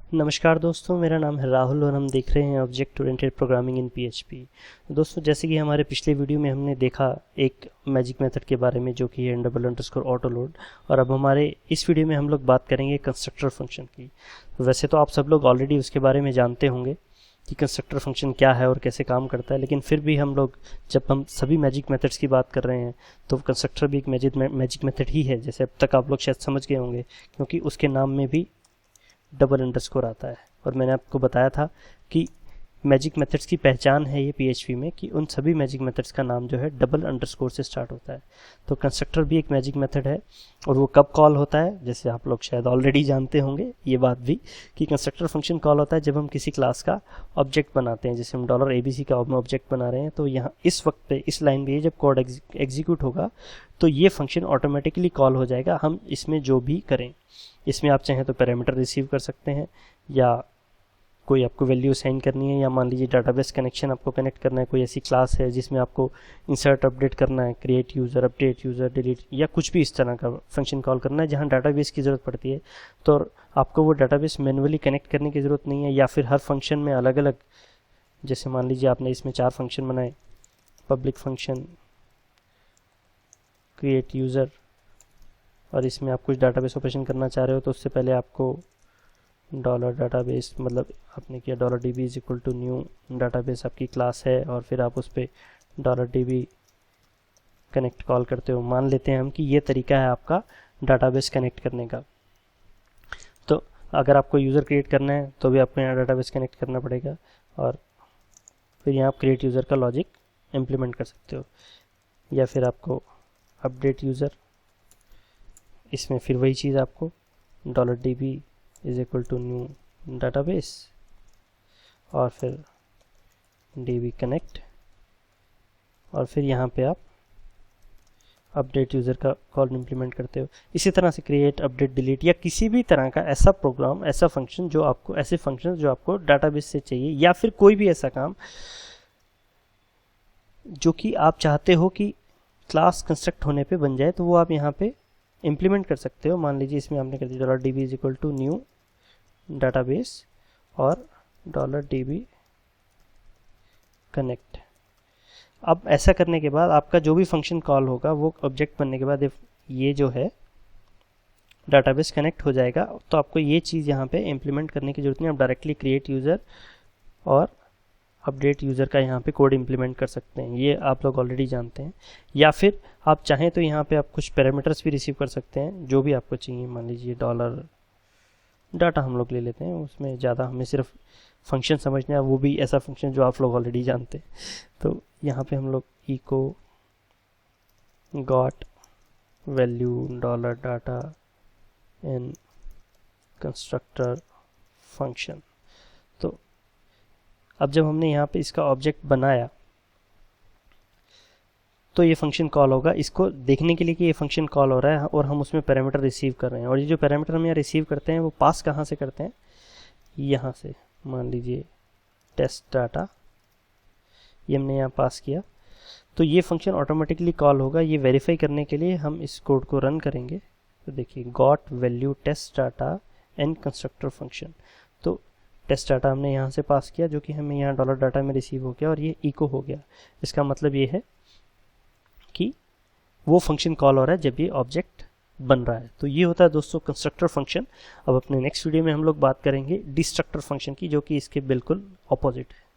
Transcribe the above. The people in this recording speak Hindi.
नमस्कार दोस्तों, मेरा नाम है राहुल और हम देख रहे हैं object oriented programming in PHP. दोस्तों, जैसे कि हमारे पिछले वीडियो में हमने देखा एक मैजिक मेथड के बारे में जो कि है __ऑटोलोड, और अब हमारे इस वीडियो में हम लोग बात करेंगे कंस्ट्रक्टर फंक्शन की। वैसे तो आप सब लोग ऑलरेडी उसके बारे में जानते होंगे कि कंस्ट्रक्टर फंक्शन क्या है और कैसे काम करता है, लेकिन फिर भी हम लोग जब हम सभी मैजिक मेथड्स की बात कर रहे हैं तो कंस्ट्रक्टर भी एक मैजिक मेथड ही है, जैसे अब तक आप लोग शायद समझ गए होंगे, क्योंकि उसके नाम में भी __ आता है। और मैंने आपको बताया था कि मैजिक मेथड्स की पहचान है ये पीएचपी में कि उन सभी मैजिक मेथड्स का नाम जो है __ से स्टार्ट होता है। तो कंस्ट्रक्टर भी एक मैजिक मेथड है और वो कब कॉल होता है, जैसे आप लोग शायद ऑलरेडी जानते होंगे ये बात भी, कि कंस्ट्रक्टर फंक्शन कॉल होता है जब हम किसी क्लास का ऑब्जेक्ट बनाते हैं। जैसे हम $ABC का ऑब्जेक्ट बना रहे हैं, तो यहाँ इस वक्त पे इस लाइन पे जब कोड एग्जीक्यूट होगा तो ये फंक्शन ऑटोमेटिकली कॉल हो जाएगा, हम इसमें जो भी करें। इसमें आप चाहें तो पैरामीटर रिसीव कर सकते हैं, या कोई आपको वैल्यू साइन करनी है, या मान लीजिए डाटाबेस कनेक्शन आपको कनेक्ट करना है, कोई ऐसी क्लास है जिसमें आपको इंसर्ट अपडेट करना है, create user, update user, delete, या कुछ भी इस तरह का फंक्शन कॉल करना है जहां डाटाबेस की ज़रूरत पड़ती है। तो आपको वो डाटाबेस मैनुअली कनेक्ट करने की ज़रूरत नहीं है, या फिर हर फंक्शन में अलग अलग, जैसे मान लीजिए आपने इसमें 4 फंक्शन बनाए, पब्लिक फंक्शन, क्रिएट यूज़र, और इसमें आप कुछ डाटाबेस ऑपरेशन करना चाह रहे हो तो उससे पहले आपको $database, मतलब आपने किया $db = न्यू डाटाबेस आपकी क्लास है, और फिर आप उस पर $db कनेक्ट कॉल करते हो। मान लेते हैं हम कि ये तरीका है आपका डाटाबेस कनेक्ट करने का। तो अगर आपको यूज़र क्रिएट करना है तो भी आपको यहाँ डाटाबेस कनेक्ट करना पड़ेगा, और फिर यहाँ आप क्रिएट यूज़र का लॉजिक इम्प्लीमेंट कर सकते हो, या फिर आपको अपडेट यूज़र, इसमें फिर वही चीज़ आपको $db = न्यू डाटाबेस, और फिर db कनेक्ट, और फिर यहाँ पे आप अपडेट यूज़र का कॉल इम्प्लीमेंट करते हो। इसी तरह से क्रिएट, अपडेट, डिलीट, या किसी भी तरह का ऐसा प्रोग्राम, ऐसा फंक्शन जो आपको, ऐसे फंक्शन जो आपको डाटाबेस से चाहिए, या फिर कोई भी ऐसा काम जो कि आप चाहते हो कि क्लास कंस्ट्रक्ट होने पे बन जाए, तो वो आप यहाँ पे इम्प्लीमेंट कर सकते हो। मान लीजिए इसमें आपने कर दिया $db = न्यू डाटाबेस और $db कनेक्ट। अब ऐसा करने के बाद आपका जो भी फंक्शन कॉल होगा वो ऑब्जेक्ट बनने के बाद ये जो है डाटाबेस कनेक्ट हो जाएगा। तो आपको ये चीज़ यहाँ पे इम्प्लीमेंट करने की जरूरत नहीं, आप डायरेक्टली क्रिएट यूज़र और अपडेट यूज़र का यहाँ पे कोड इम्प्लीमेंट कर सकते हैं, ये आप लोग ऑलरेडी जानते हैं। या फिर आप चाहें तो यहाँ पे आप कुछ पैरामीटर्स भी रिसीव कर सकते हैं जो भी आपको चाहिए। मान लीजिए डाटा हम लोग ले लेते हैं, उसमें ज़्यादा हमें सिर्फ फंक्शन समझना है, वो भी ऐसा फंक्शन जो आप लोग ऑलरेडी जानते हैं। तो यहाँ पे हम लोग echo got value $data in constructor function. तो अब जब हमने यहाँ पे इसका ऑब्जेक्ट बनाया तो ये फंक्शन कॉल होगा, इसको देखने के लिए कि ये फंक्शन कॉल हो रहा है और हम उसमें पैरामीटर रिसीव कर रहे हैं। और ये जो पैरामीटर हम यहाँ रिसीव करते हैं वो पास कहाँ से करते हैं, यहाँ से। मान लीजिए टेस्ट डाटा, ये हमने यहाँ पास किया, तो ये फंक्शन ऑटोमेटिकली कॉल होगा। ये वेरीफाई करने के लिए हम इस कोड को रन करेंगे। तो देखिए got value test data and constructor function. तो टेस्ट डाटा हमने यहाँ से पास किया जो कि हमें यहाँ $data में रिसीव हो गया, और ये इको हो गया। इसका मतलब ये है कि वो फंक्शन कॉल हो रहा है जब ये ऑब्जेक्ट बन रहा है। तो ये होता है दोस्तों कंस्ट्रक्टर फंक्शन। अब अपने नेक्स्ट वीडियो में हम लोग बात करेंगे डिस्ट्रक्टर फंक्शन की, जो कि इसके बिल्कुल ऑपोजिट है।